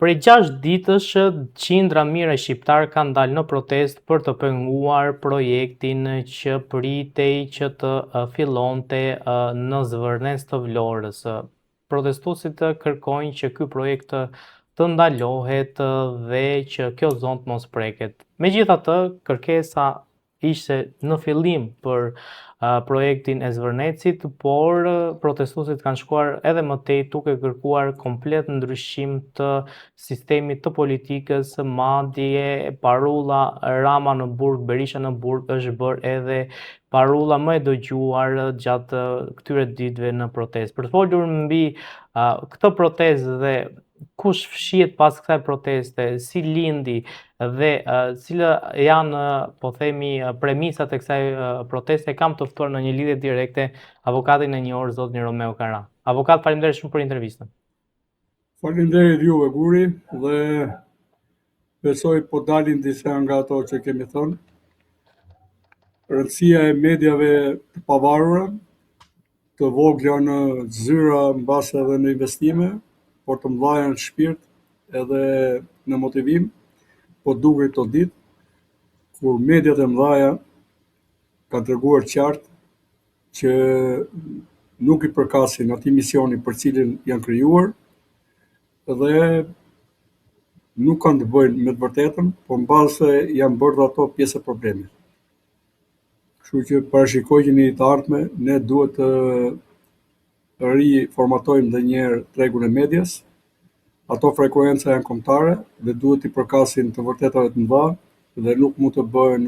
Prej 6 ditësh, qindra mira shqiptar kanë dalë në protestë për të penguar projektin që pritej që të fillonte në Zvërnes të Vlorës. Protestuesit kërkojnë që ky projekt të ndalohet dhe që kjo zonë të mos preket. Megjithatë, kërkesa ishte në fillim për projektin e Zvërnecit, por protestuesit kanë shkuar edhe më tej duke kërkuar komplet ndryshim të sistemit të politikës, madje parolla Rama në burg, Berisha në burg është bërë edhe parolla më e dëgjuar gjatë këtyre ditëve në protestë. Për të folur mbi këtë protestë dhe kush fshihet pas kësaj proteste, si lindi dhe cila janë, po themi, premisat e kësaj proteste, kam të ftuar në një lidhje direkte avokatin e njohur zotin Romeo Kara. Avokat, faleminderit shumë për intervistën. Faleminderit juve Guri, dhe besoj po dalin disa nga ato që kemi thënë. Rëndësia e mediave të pavarura, të vogla në zyra mbas edhe në investime, por të mëdha në shpirt edhe në motivim, po duket këto ditë, kur mediat e mëdha kanë treguar qartë që nuk i përkasin atij misioni për cilin janë krijuar dhe nuk kanë të bëjnë me të vërtetën, por mbase janë bërë ato pjesë e problemit. Kështu që parashikojeni të ardhme, ne duhet të riformatojmë edhe një herë tregun e medias. Ato frekuenca janë kombëtare dhe duhet i përkasin të vërtetave të mëdha dhe nuk mund të bëhen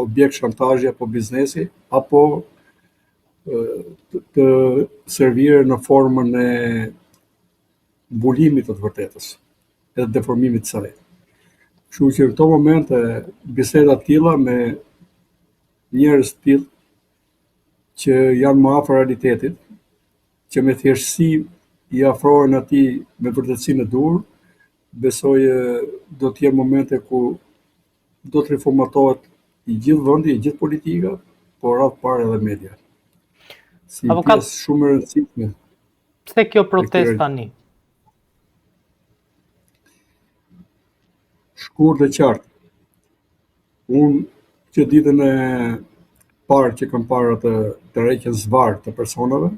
objekt shantazhi apo biznesi, apo të servire në formën e mbulimit të vërtetës edhe deformimit të saj. Kështu që në këto momente biseda të tilla me njerëz të tillë që janë më afër realitetit, që me thjeshtësi i afrohen atij me vërtetësinë e dur, besoj do të jenë momente ku do të riformatohet i gjithë vendi, i gjithë politika, por radh parë edhe media. Si pjesë shumë e rëndësishme. Pse kjo protestë tani? Shkurt dhe qartë. Unë që ditën e parë që kam parë atë tërheqjen zvarr të personave,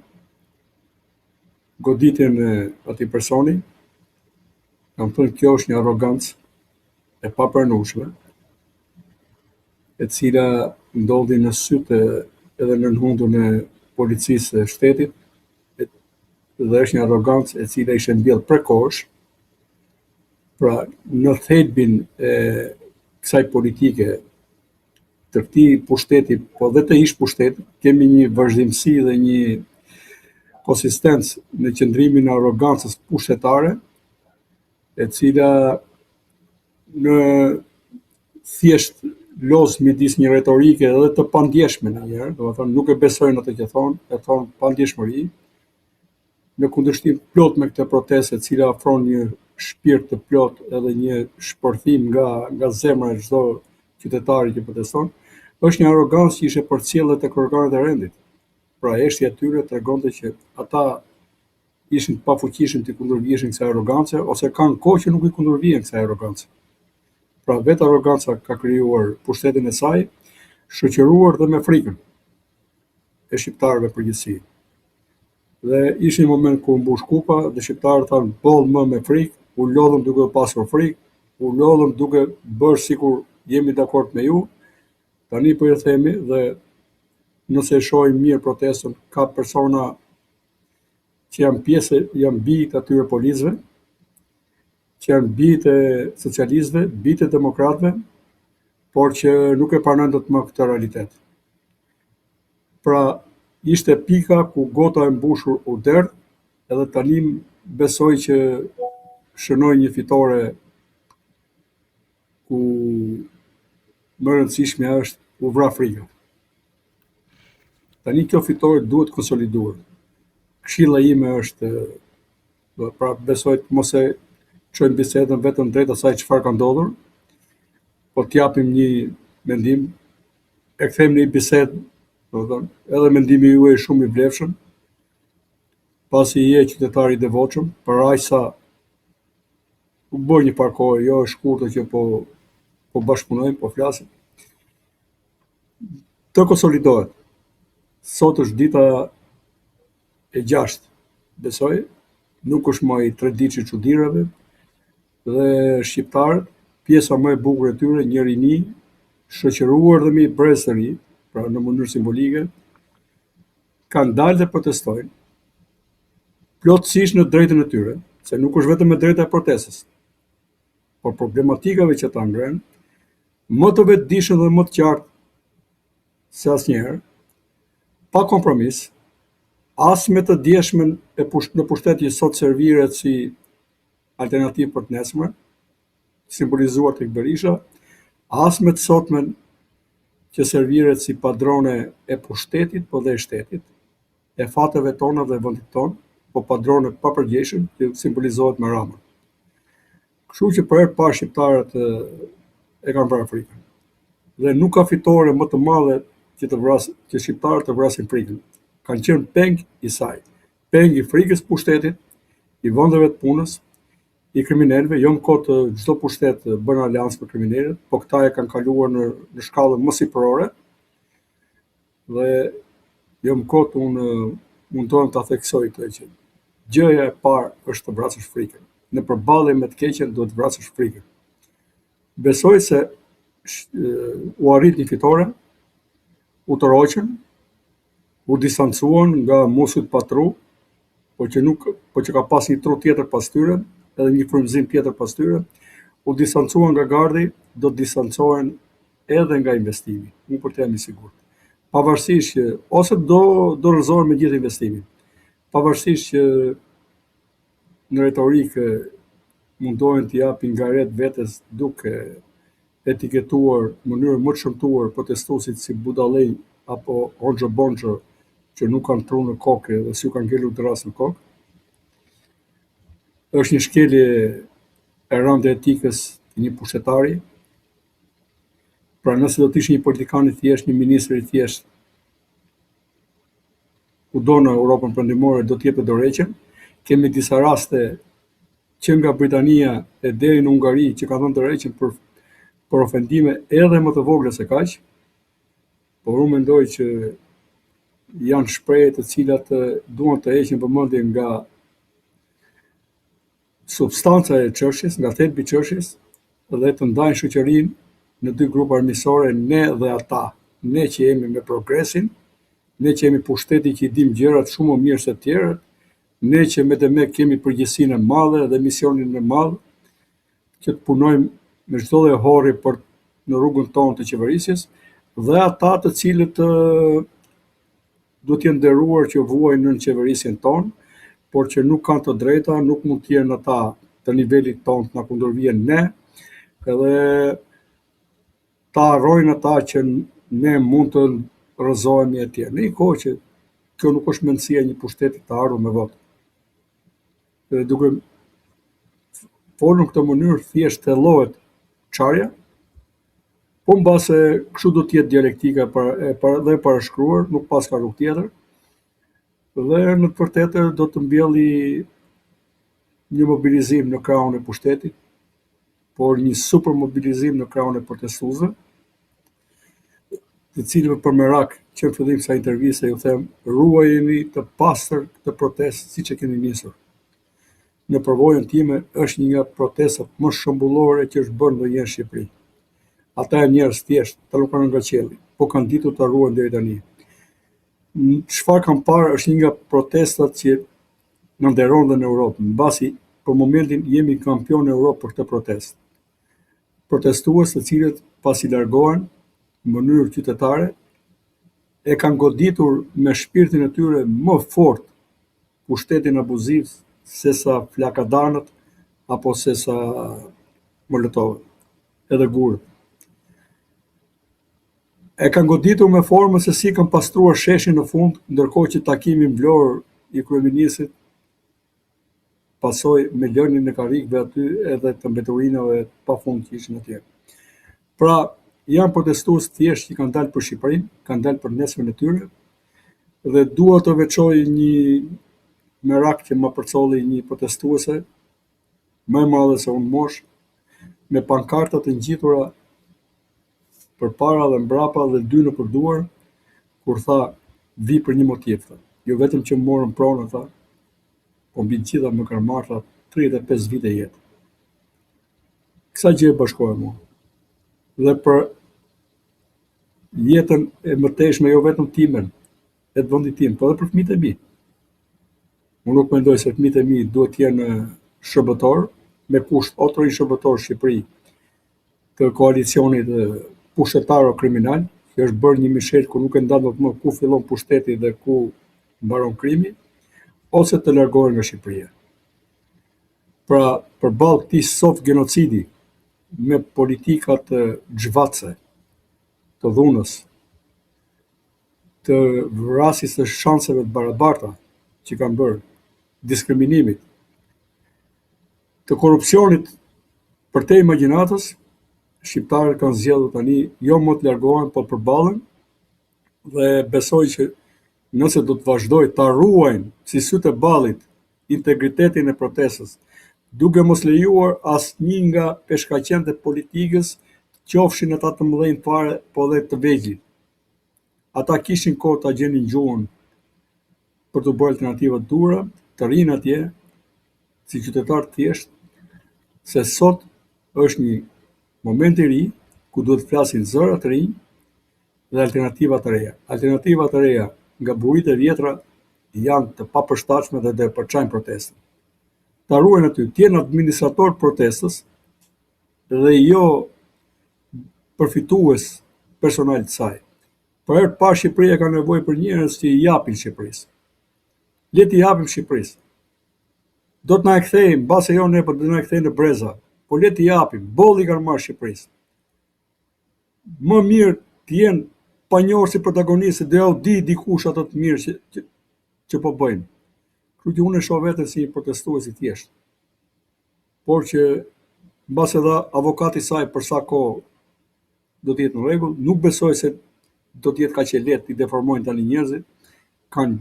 goditjen e atij personi, kam thënë kjo është një arrogancë e papranueshme, e cila ndodhi në sytë edhe në nënhundun e policisë së shtetit, dhe është një arrogancë e cila ishte mbjellë prekosh. Pra, në thelbin e kësaj politike të këtij pushteti, po dhe të ish pushtetit, kemi një vazhdimsi dhe një konsistencë në qëndrimin e arrogancës pushtetare, e cila në thjesht lozë midis një retorike edhe të pandjeshme ndonjëherë, domethënë nuk e besojnë atë që thonë, e thonë pandjeshmëri, në kundërshtim plot me këtë protestë e cila afron një shpirt të plot edhe një shpërthim nga zemra e çdo qytetari që proteston, është një arrogancë që ishte përcjellë tek organet e rendit. Pra heshtja e tyre tregonte që ata ishin të pafuqishëm të kundërvihen kësaj arrogance, ose kanë kohë që nuk i kundërvihen kësaj arrogance. Pra vetë arroganca ka krijuar pushtetin e saj, shoqëruar dhe me frikën e shqiptarëve përgjithësi. Dhe ishte një moment ku mbush kupa dhe shqiptarët thanë boll më me frikë, u lodhëm duke pasur frikë, u lodhëm duke bërë sikur jemi dakord me ju. Tani po ju themi, dhe nëse e shohim mirë protestën, ka persona që janë pjesë, janë bijtë atyre policëve, që janë bijtë e socialistëve, bijtë e demokratëve, por që nuk e pranojnë dot më këtë realitet. Pra, ishte pika ku gota e mbushur u derdh, edhe tani besoj që shënoi një fitore ku më rëndësishme është u vra frika. Tani kjo fitore duhet konsoliduar. Këshilla ime është, pra besoj të mos e çojmë bisedën vetëm drejt asaj çfarë ka ndodhur, po t'japim një mendim, e kthejmë në një bisedë, domethënë, edhe mendimi juaj është shumë i vlefshëm, pasi je qytetar i devotshëm, për aq sa u bërë një parkohë, jo e shkurtër që po bashkëpunojmë, po flasim. Të konsolidohet. Sot është dita e 6, besoj, nuk është më i 3 ditë i çuditërave dhe shqiptarët, pjesa më e bukur e tyre, një rini, shoqëruar dhe me brez të ri, pra në mënyrë simbolike, kanë dalë dhe protestojnë, plotësisht në drejtën e tyre, se nuk është vetëm e drejta e protestës, por problematikave që ta ngrenë, më të vetëdijshëm dhe më të qartë se asnjëherë, pa kompromis, as me të djeshmen në pushtet që sot serviret si alternativë për të nesme, simbolizuar tek Berisha, as me të sotmen që serviret si padrone e pushtetit, po dhe e shtetit, e fateve tona dhe vendit ton, po padrone pa përgjeshëm, që simbolizohet me Ramën. Kështu që për herë parë shqiptarët e kanë vrarë frikën. Dhe nuk ka fitore më të madhe që shqiptarët të vrasin frikën. Kanë qenë peng i saj, peng i frikës pushtetit, i vendeve të punës, i kriminalëve, jo në kohë të çdo pushtet bën aleancë për kriminalët, po këta e kanë kaluar në shkallën më sipërore dhe jo në kohë të unë mundohem ta theksoj këtë që gjëja e parë është të vrasësh frikën. Në përballje me të keqen duhet të vrasësh frikën. Besoj se u arrit një fitore, u toroqën, u distancuan nga musit pa tru, po që ka pas një tru tjetër pas tyre, edhe një frymëzim tjetër pas tyre, u distancuan nga gardi, do të distancohen edhe nga investimi, unë për të jam i sigurt. Pavarësisht që ose do rrëzohen me gjithë investimin, pavarësisht që në retorikë mundohen të japin garet vetes duke etiketuar në mënyrë më të shëmtuar protestuesit si budallëj apo hoxhë bonxhë që nuk kanë tru në kokë dhe si u kanë ngelur dras në kokë. Është një shkelje e rëndë e etikës të një pushtetari. Pra nëse do të ishte një politikan i thjesht, një ministër i thjesht, kudo në Europën Perëndimore do të jepet dorëheqjen. Kemi disa raste që nga Britania e deri në Ungari që ka dhënë dorëheqjen për ofendime edhe më të vogla se kaq. Por unë mendoj që janë shprehje të cilat duan të heqin vëmendjen nga substanca e çështjes, nga thelbi i çështjes dhe të ndajnë shoqërinë në dy grupe armiqësore, ne dhe ata. Ne që jemi me progresin, ne që jemi pushteti që i dim gjërat shumë më mirë se të tjerët, ne që me kemi përgjegjësinë e madhe dhe misionin e madh që të punojmë me çdo lloj horri në rrugën tonë të qeverisjes, dhe ata të cilët duhet të jenë nderuar që vuajnë në qeverisjen tonë, por që nuk kanë të drejta, nuk mund të jenë ata të nivelit tonë të na kundërvijnë ne, edhe ta harrojnë ata që ne mund të rrëzohemi etj. Në një kohë që kjo nuk është mendësia e një pushteti të ardhur me votë. Dhe duke folur në këtë mënyrë thjesht thellohet çarja, po mbase kështu do të jetë dialektika dhe e parashkruar, nuk pas ka rrugë tjetër. Dhe në të vërtetë do të mbjelli një mobilizim në krahun e pushtetit, por një super mobilizim në krahun e protestuesve, të cilëve për merak që në fillim kësaj interviste ju them, ruajeni të pastër këtë protestë siç e keni nisur. Në përvojën time është një nga protestat më shëmbullore që është bërë ndonjëherë në Shqipëri. Ata janë njerëz thjesht, ata nuk kanë nga qielli, po kanë ditur ta ruajnë deri tani. Çfarë kam parë është një nga protestat që në nderon dhe në Europë, mbasi për momentin jemi kampion në Europë për këtë protestë. Protestues të cilët pasi largohen në mënyrë qytetare e kanë goditur me shpirtin e tyre më fort pushtetin abuziv sesa flakadanët apo sesa molotovët edhe gurët. E kanë goditur me formën se si kanë pastruar sheshin në fund, ndërkohë që takimi në Vlorë i kryeministit pasoi me lënien e karrikëve aty edhe të mbeturinave pafund që ishin atje. Pra, janë protestues thjesht që kanë dalë për Shqipërinë, kanë dalë për nesëmin e tyre, dhe dua të veçoj një merak që më përcolli një protestuese, më e madhe se unë mosh, me pankarta të ngjitura përpara dhe mbrapa dhe dy në përduar, kur tha vi për një motiv, tha. Jo vetëm që morën pronë, tha, po mbi të gjitha më kanë marrë, tha, 35 vite jetë. Kësa gjë e bashkojë mua. Dhe për jetën e mëtejshme, jo vetëm timen, e të vendit tim, po edhe për fëmijët e mi. Unë nuk mendoj se fëmijët e mi duhet të jenë shërbëtor, me kusht o të rinë shërbëtor Shqipëri të koalicionit pushtetar o kriminal, që është bërë një mishet ku nuk e ndan më ku fillon pushteti dhe ku mbaron krimi, ose të largohen nga Shqipëria. Pra, përballë këtij soft genocidi me politikat xhvatse, të dhunës, të vrasjes së shanseve të barabarta që kanë bërë, diskriminimit, të korrupsionit për te imagjinatës, shqiptarët kanë zgjedhur tani jo më të largohen, po të përballen dhe besoj që nëse do të vazhdojnë ta ruajnë si sytë e ballit integritetin e protestës, duke mos lejuar asnjë nga peshkaqenët e politikës, qofshin ata të mëdhenj fare, po dhe të vegjël. Ata kishin kohë ta gjenin gjuhën për të bërë alternativa të dhura, të rinë atje si qytetar të thjeshtë, se sot është një moment i ri ku duhet të flasin zëra të rinj dhe alternativa të reja. Alternativa të reja nga buritë e vjetra janë të papërshtatshme dhe do e përçajnë protestën. Ta ruajnë aty, të jenë administrator protestës dhe jo përfitues personal të saj. Për herë të parë Shqipëria ka nevojë për njerëz që i japin Shqipërisë. Le t'i japim Shqipërisë. Do të na e kthejnë, mbase jo ne, po do na e kthejnë në breza. Po le t'i japim, bolli kanë marrë Shqipërisë. Më mirë të jenë panjohur si protagonistë, do ja u di dikush ato të mirë që po bëjnë. Kështu që unë e shoh veten si një protestues i thjeshtë. Por që mbase dha avokati i saj për sa kohë do të jetë në rregull, nuk besoj se do të jetë kaq e lehtë i deformojnë tani njerëzit. Kanë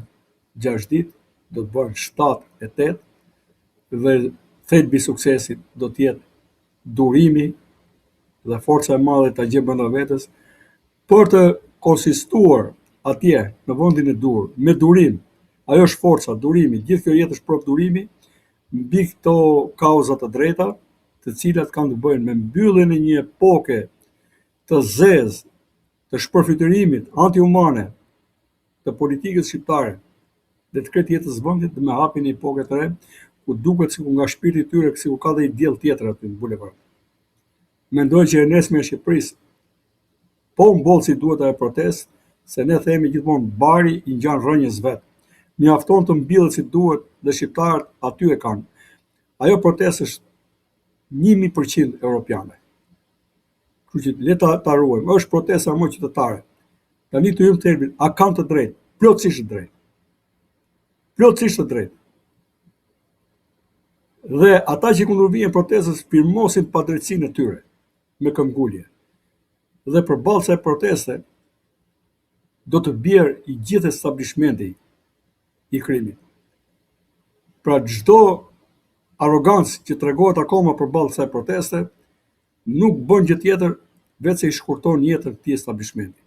6 ditë, do të bëhen 7 e 8 dhe thelbi i suksesit do të jetë durimi dhe forca e madhe ta gjej brenda vetes për të konsistuar atje në vendin e dur, me durim. Ajo është forca, durimi, gjithë kjo jetë është prop durimi mbi këto kauza të drejta, të cilat kanë të bëjnë me mbylljen e një epoke të zezë, të shpërfytyrimit antihumane të politikës shqiptare dhe të kretë jetës vendit dhe me hapjen e një epoke të re, ku duket sikur nga shpirti i tyre sikur ka dhe një diell tjetër aty në bulevard. Mendoj që e nesme e Shqipërisë po mboll si duhet ajo protestë, se ne themi gjithmonë bari i ngjan rrënjës vet. Mjafton të mbillet si duhet dhe shqiptarët aty e kanë. Ajo protestë është 1000% europiane. Kështu që le ta ruajmë. Është protesta më qytetare. Tani të hym termin, a kanë të drejtë? Plotësisht të drejtë. Plotësisht të drejtë. Dhe ata që kundërvijnë protestës firmosin padrejtësinë e tyre me këmbgulje. Dhe përballë kësaj proteste do të bjerë i gjithë establishmenti i krimit. Pra çdo arrogancë që tregohet akoma përballë kësaj proteste nuk bën gjë tjetër vetë se i shkurton jetën këtij establishmenti.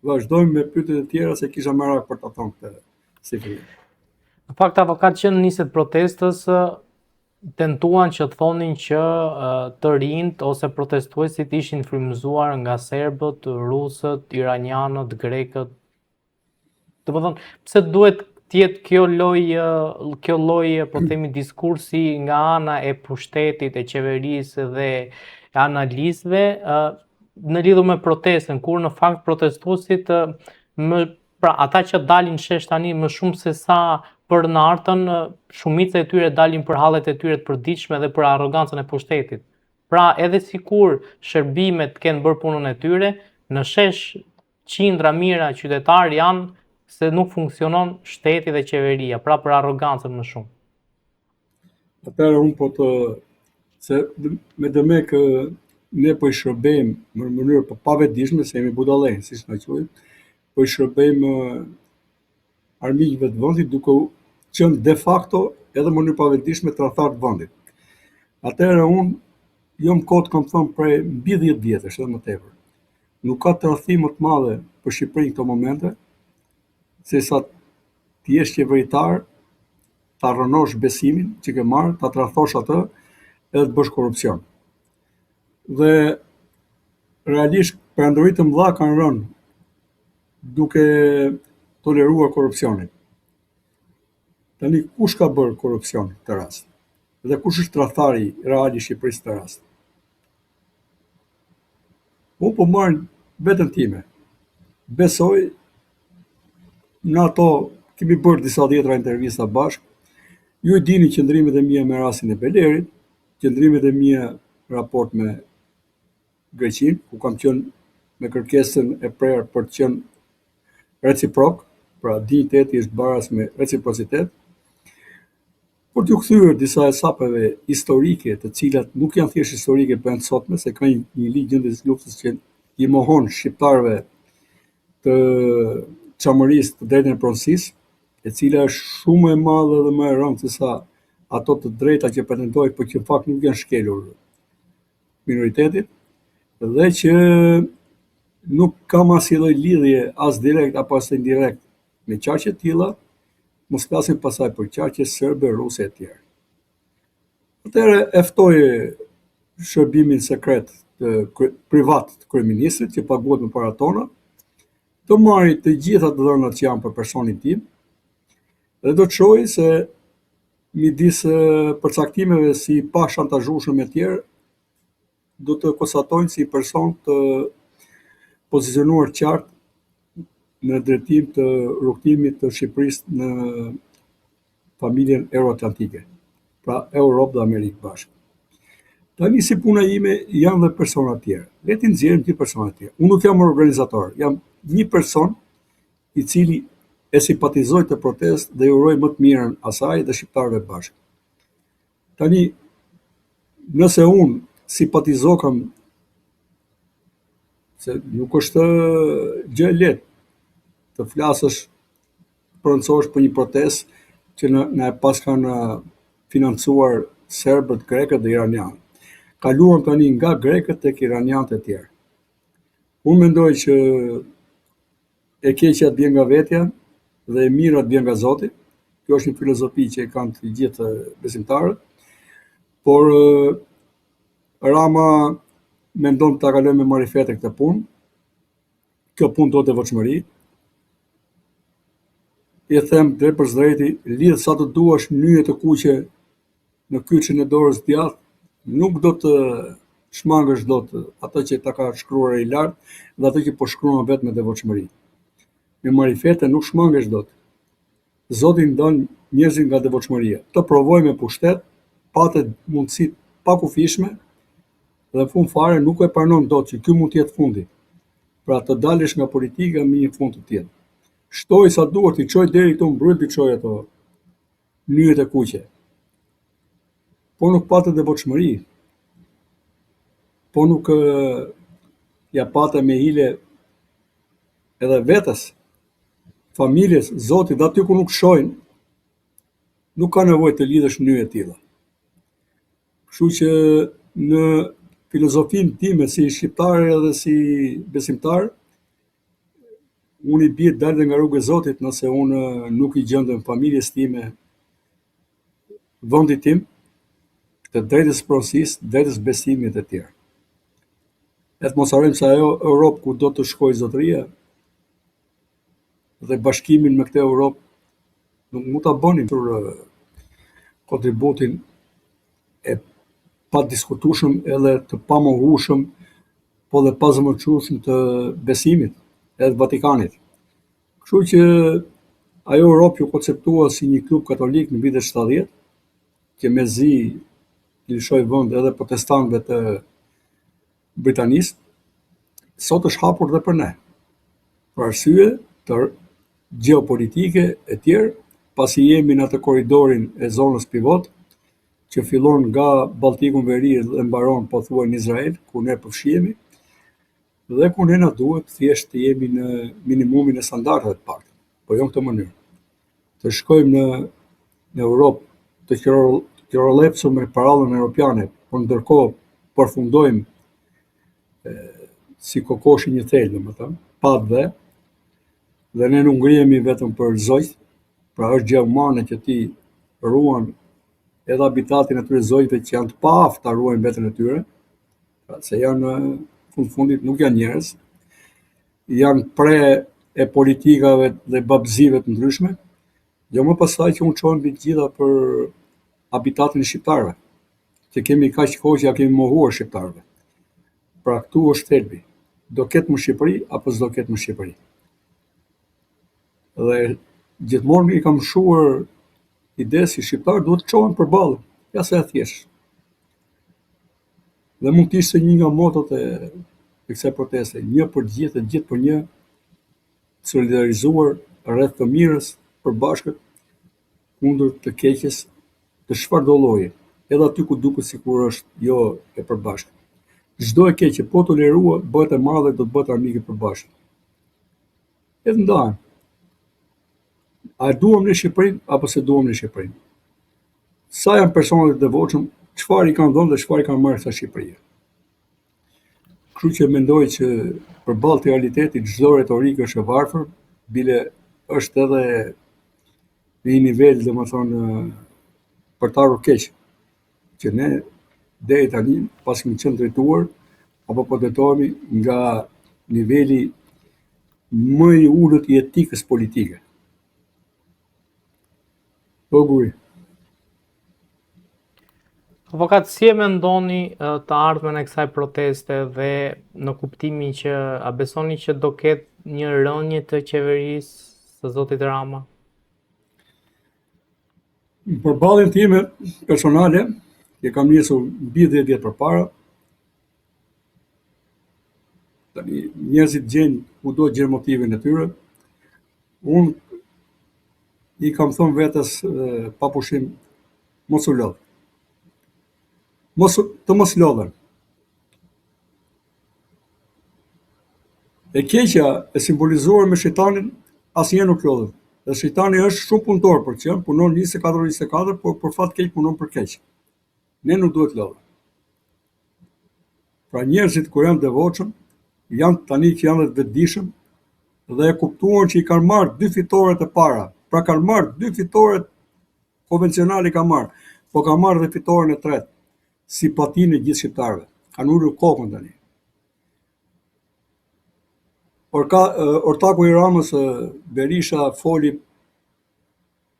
Vazhdojmë me pyetjet e tjera se kisha merak për ta thonë këtë si fillim. Në fakt, avokat që në niset protestës tentuan që të thonin që të rinjt ose protestuesit ishin frymëzuar nga serbët, rusët, iranianët, grekët. Domethënë, pse duhet të jetë kjo lloj po themi diskursi nga ana e pushtetit, e qeverisë dhe e analistëve në lidhje me protestën, kur në fakt protestuesit pra ata që dalin shesh tani më shumë se sa për nartën, shumica e tyre dalin për hallet e tyre të përditshme dhe për arrogancën e pushtetit. Pra edhe sikur shërbimet kanë bërë punën e tyre, në shesh qindra mijëra qytetar janë se nuk funksionon shteti dhe qeveria, pra për arrogancën më shumë. Atëherë unë po të se me dëmek ne po i shërbejmë në mënyrë po pavetdijshme, se jemi budallënj, siç na quajnë, po i shërbejmë armiqve të vendit duke qenë de facto edhe në mënyrë pavetdijshme tradhtar të vendit. Atëherë unë jom kot kam thënë prej mbi 10 vjetësh edhe më tepër. Nuk ka tradhti më të madhe për Shqipërinë këto momente, se sa të jesh qeveritar, ta rrënosh besimin që ke marrë, ta tradhtosh atë edhe të bësh korrupsion. Dhe realisht perandorit të mëdha kanë rënë duke toleruar korrupsionin. Tani kush ka bërë korrupsion këtë rast? Dhe kush është tradhtari real i Shqipërisë këtë rast? Unë po marr veten time. Besoj në ato kemi bërë disa dhjetra intervista bashkë. Ju e dini qëndrimet e mia me rastin e Belerit, qëndrimet e mia në raport me Greqinë, ku kam qenë me kërkesën e prerë për të qenë reciprok, pra digniteti është baraz me reciprocitet, por t'ju kthyer disa esapeve historike, të cilat nuk janë thjesht historike për janë të sotme, se ka një ligj gjendjes luftës që i mohon shqiptarëve të çamërisë të drejtën e pronësisë, e cila është shumë e madhe dhe më e rëndë se sa ato të drejta që pretendojnë, por që në fakt nuk janë shkelur minoritetit, dhe që nuk kam asnjë lloj lidhje as direkt apo as indirekt me qarqe të tilla, mos flasim pasaj për qarqe serbe, ruse e tjerë. Atëherë e ftoi shërbimin sekret privat të kryeministrit, që paguhet me para tona, të marrë të gjitha të dhënat që janë për personin tim, dhe do të shohë se midis përcaktimeve si pa shantazhueshëm e tjerë, do të konstatojnë si person të pozicionuar qartë në drejtim të rrugtimit të Shqipërisë në familjen euroatlantike, pra Europë dhe Amerikë bashkë. Tani si puna ime janë dhe persona tjerë. Le ti nxjerrim ti persona tjerë. Unë nuk jam organizator, jam një person i cili e simpatizoj të protestë dhe uroj më të mirën asaj dhe shqiptarëve bashkë. Tani, nëse unë simpatizokëm, se nuk është gjë e lehtë të flasësh, pronësosh për një protestë që na e pas kanë financuar serbët, grekët dhe iranianët. Kaluam tani nga grekët tek iranianët e tjerë. Unë mendoj që e keqja të vjen nga vetja dhe e mira të vjen nga Zoti. Kjo është një filozofi që e kanë të gjithë besimtarët, por Rama mendon ta kalojë me marifete këtë punë. Kjo punë do devotshmëri. I them drejt për drejti, lidh sa të duash nyje të kuqe në kyçin e dorës djathtë, nuk do të shmangësh dot atë që ta ka shkruar i lartë dhe atë që po shkruan vetë me devotshmëri. Me marifete nuk shmangesh dot. Zoti ndon njerëzit nga devotshmëria. Të provoj me pushtet, patet mundësi pa kufishme dhe në fund fare nuk e pranon dot që ky mund të jetë fundi. Pra të dalësh nga politika me një fund të tillë. Shtoj sa duhet, i çoj deri këtu mbrojt, i çoj ato nyjet e kuqe. Po nuk patë devotshmëri. Po nuk ja patë me hile edhe vetes, familjes, Zotit, dhe aty ku nuk shojnë, nuk ka nevojë të lidhësh nyje të tilla. Kështu që në filozofinë time si shqiptar edhe si besimtar, unë i bie dalë nga rruga e Zotit nëse unë nuk i gjendem familjes time, vendit tim, të drejtës pronësisë, drejtës besimit e tjerë. Et mos harrojmë se ajo Europë ku do të shkojë zotëria dhe bashkimin me këtë Europë nuk mund ta bënim për kontributin e pa diskutueshëm edhe të pamohueshëm, po dhe pa zëvendësueshëm të besimit edhe Vatikanit. Kështu që ajo Europë ju konceptua si një klub katolik në vitet 70, që mezi lëshoi vend edhe protestantëve të Britanisë, sot është hapur dhe për ne. Për arsye të gjeopolitike e tjerë, pasi jemi në atë korridorin e zonës pivot, që fillon nga Balltiku Veri dhe mbaron pothuaj në Izrael, ku ne përfshihemi, dhe ku ne na duhet thjesht të jemi në minimumin e standardeve të paktë, po jo në këtë mënyrë. Të shkojmë në Europë të të rolepsur me parallën europiane, por ndërkohë përfundojmë si kokoshi një thelë, domethënë, pa dhe ne nuk ngrihemi vetëm për zojt, pra është gjë humane që ti ruan edhe habitatin e tyre zojve që janë të paaftë ta ruajnë veten e tyre, se janë fundit nuk janë njerëz, janë pre e politikave dhe babëzive të ndryshme, jo më pasaj që unë çohen mbi të gjitha për habitatin e shqiptarëve, që kemi kaq kohë që ja kemi mohuar shqiptarëve. Pra këtu është thelbi. Do ketë më Shqipëri apo s'do ketë më Shqipëri. Dhe gjithmonë i kam shuar ide si shqiptarë duhet të çohen përballë, ja se e thjesht. Dhe mund të ishte një nga motot e kësaj proteste, një për të gjithë, gjithë për një, solidarizuar rreth të mirës, përbashkët, kundër të keqes, të çfarëdo lloji, edhe aty ku duket sikur është jo e përbashkët. Çdo e keqe po toleruar bëhet e madhe, do të bëhet armike përbashkët. E të ndahen. A e duam në Shqipërinë apo se duam në Shqipërinë? Sa janë personat e devotshëm, çfarë i kanë dhënë dhe çfarë i kanë marrë kësaj Shqipërie. Kështu që mendoj që përballë të realitetit çdo retorikë është e varfër, bile është edhe në një nivel, domethënë, për të ardhur keq, që ne deri tani pas kemi qenë drejtuar apo po drejtohemi nga niveli më i ulët i etikës politike. Po buri. Avokat, si e mendoni të ardhmen e kësaj proteste dhe në kuptimin që a besoni që do ketë një rënje të qeverisë së zotit Rama? Për ballin time personale, që kam nisur mbi 10 vjet përpara, tani njerëzit gjejnë kudo gjejnë motivin e tyre. Unë i kam thënë vetes pa pushim mos u lodh. Të mos lodhen. E keqja e simbolizuar me shejtanin asnjëherë nuk lodhet. Dhe shejtani është shumë punëtor për që punon 24/24, por për fat keq punon për keq. Ne nuk duhet lodhen. Pra njerëzit kur janë devotshëm, janë tani që janë të vetëdijshëm dhe e kuptuan që i kanë marrë 2 fitoret e para. Pra kanë marrë 2 fitoret konvencionale kanë marrë, po kanë marrë dhe fitoren e tretë, simpatinë e gjithë shqiptarëve. Kanë ulur kokën tani. Ortaku i Ramës, Berisha, foli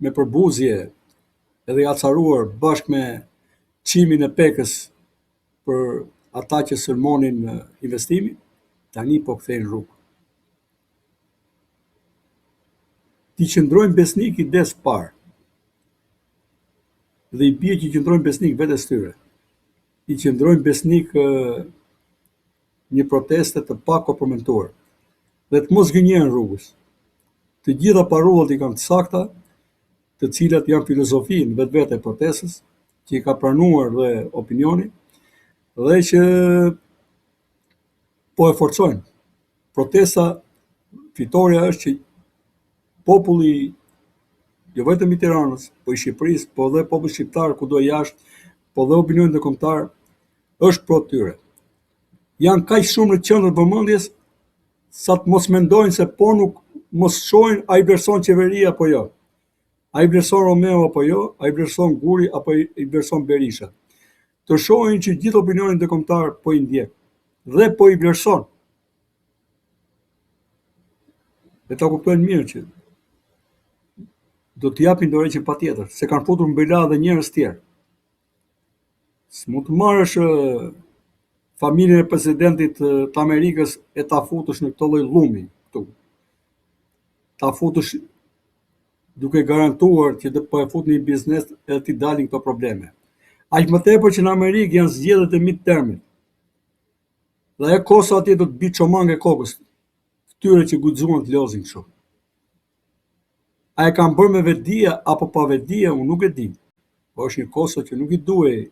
me përbuzje edhe i acaruar bashkë me çimin e pekës për ata që sulmonin investimin, tani po kthejnë rrugë. Ti qëndrojnë besnik i des parë. Dhe i bie që i qëndrojnë besnik vetes tyre. I qëndrojnë besnik një proteste të pakomprometuar dhe të mos gënjejnë rrugës. Të gjitha parollat i kanë të sakta, të cilat janë filozofi në vetvete e protestës, që i ka pranuar dhe opinioni, dhe që po e forcojnë. Protesta, fitoria është që populli, jo vetëm i Tiranës, po i Shqipërisë, po dhe populli shqiptar kudo jashtë, po dhe opinioni ndërkombëtar, është pro tyre. Janë kaq shumë në qendër vëmendjes sa të mos mendojnë se po nuk mos shohin a i vlerëson qeveria apo jo. A i vlerëson Romeo apo jo, a i vlerëson Guri apo i vlerëson Berisha. Të shohin që gjithë opinionin ndërkombëtar po i ndjek dhe po i vlerëson. Dhe ta kuptojnë mirë që do të japin dorëheqje patjetër, se kanë futur mbëla dhe njerëz tjerë. S'mund të marrësh familjen e presidentit të Amerikës e ta futësh në këtë lloj llumi këtu. Ta futësh duke garantuar që do po e fut në një biznes edhe ti dalin këto probleme. Aq më tepër që në Amerikë janë zgjedhjet e midtermit. Dhe ajo kosa atje do të bëj çomang e kokës këtyre që guxuan të lozin kështu. A e kanë bërë me vetdia apo pa vetdia, unë nuk e di. Po është një kosa që nuk i duhej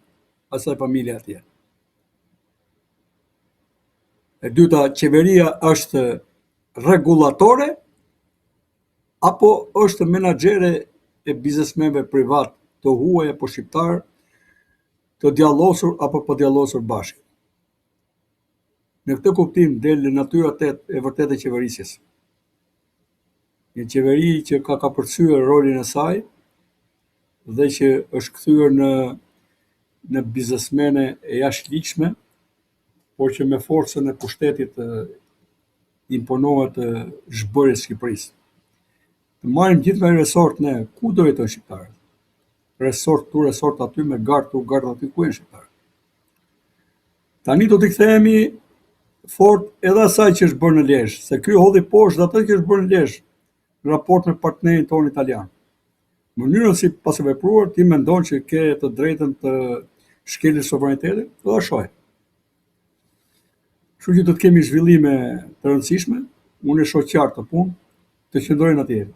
asaj familje atje. E dyta, qeveria është rregullatore apo është menaxhere e biznesmenëve privat të huaj apo shqiptar të djallosur apo pa djallosur bashkë. Në këtë kuptim del natyra e vërtetë e qeverisjes. Një qeveri që ka kapërcyer rolin e saj dhe që është kthyer në biznesmene e jashtëligjshme, por që me forcën e pushtetit imponohet zhbërjes Shqipërisë. Të marrim gjithë nga resort ne, ku do jetojnë shqiptarët? Resort aty me gard aty ku janë shqiptarët. Tani do t'i kthehemi fort edhe asaj që është bërë në Lezhë, se ky hodhi poshtë atë që është bërë në Lezhë në raport me partnerin tonë italian. Mënyrën si pas e vepruar, ti mendon që ke të drejtën të shkelësh sovranitetin, do ta shoh. Kështu që do të kemi zhvillime të rëndësishme, unë e shoh qartë të punë, të qëndrojnë atje.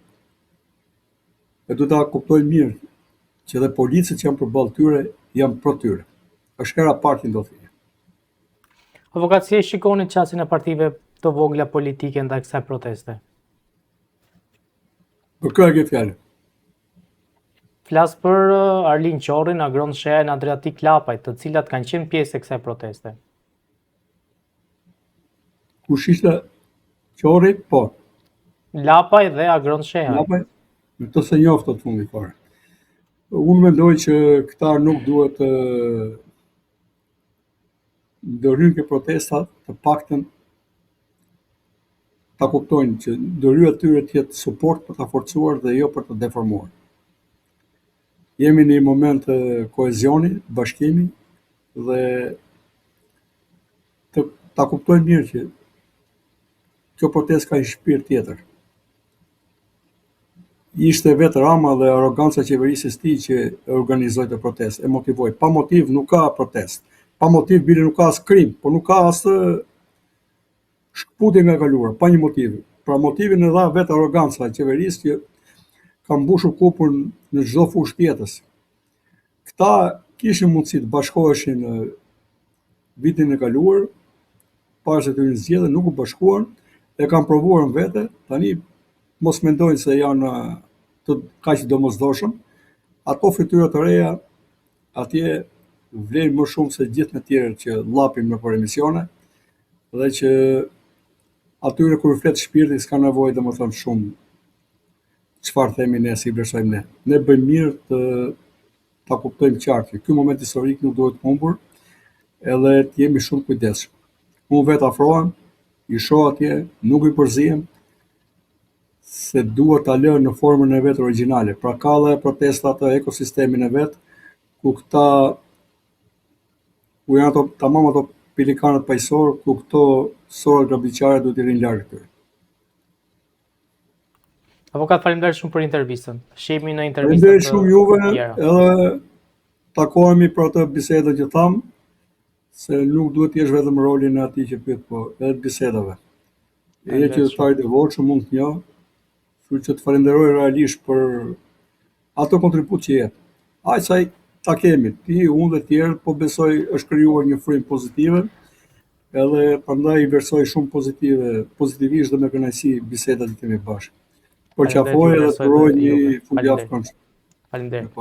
E do ta kuptojnë mirë që edhe policët që janë përballë tyre janë pro tyre. Është hera parë që ndodh. Avokat, si e shikoni qasjen e partive të vogla politike ndaj kësaj proteste? Për kë e ke fjalë? Flas për Arlin Qorrin, Agron Shehajn, Adriatik Lapaj, të cilat kanë qenë pjesë e kësaj proteste. Kush ishte Qorri? Po. Lapaj dhe Agron Shehajn. Lapaj? Në të se njoftë të fundi fare. Unë mendoj që këta nuk duhet të ndërhyjnë ke protestat, të paktën ta kuptojnë që ndërhyrja e tyre të jetë suport për ta forcuar dhe jo për të deformuar. Jemi në një moment të kohezioni, bashkimi dhe ta kuptojnë mirë që kjo protestë ka një shpirt tjetër. Ishte vetë Rama dhe arroganca e qeverisë së tij që organizoi të protestë, e motivoi. Pa motiv nuk ka protestë. Pa motiv bile nuk ka as krim, por nuk ka as shkputje nga e kaluara, pa një motiv. Pra motivin e dha vetë arroganca e qeverisë që ka mbushur kupën në çdo fushë të jetës. Këta kishin mundësi të bashkoheshin në vitin e kaluar, para se të hyjnë zgjedhje, nuk u bashkuan, e kanë provuar në vete, tani mos mendojnë se janë të kaq domosdoshëm, ato fytyra të reja atje vlen më shumë se gjithë në tjerë që llapin me për emisione dhe që atyre kur flet shpirti s'ka nevojë domethënë shumë çfarë themi ne, si vlerësojmë ne. Ne bëjmë mirë të ta kuptojmë qartë që ky moment historik nuk duhet humbur edhe të jemi shumë kujdesshëm. Unë vetë afrohem, i shoh atje, nuk i përzihem, se duhet ta lë në formën e vet origjinale. Pra ka dhe protestat të ekosistemin e vet, ku janë ato tamam ato pelikanët paqësor, ku këto sora grabitqare duhet i rinë larg këtyre. Avokat, faleminderit shumë për intervistën. Shihemi në intervistat Faleminderit shumë juve, edhe takohemi për atë bisedën që tham, se nuk duhet të jesh vetëm rolin e atij që pyet, po edhe bisedave. E që thaj të voçëm mund të njoh, kështu që të falenderoj realisht për ato kontribut që jep. Aq sa ta kemi, ti, unë dhe tjerë, po besoj është krijuar një frymë pozitive, edhe prandaj i vlerësoj shumë pozitivisht dhe me kënaqësi bisedat që kemi bashkë. Përqafoj edhe të uroj një fundjavë të këndshme. Faleminderit.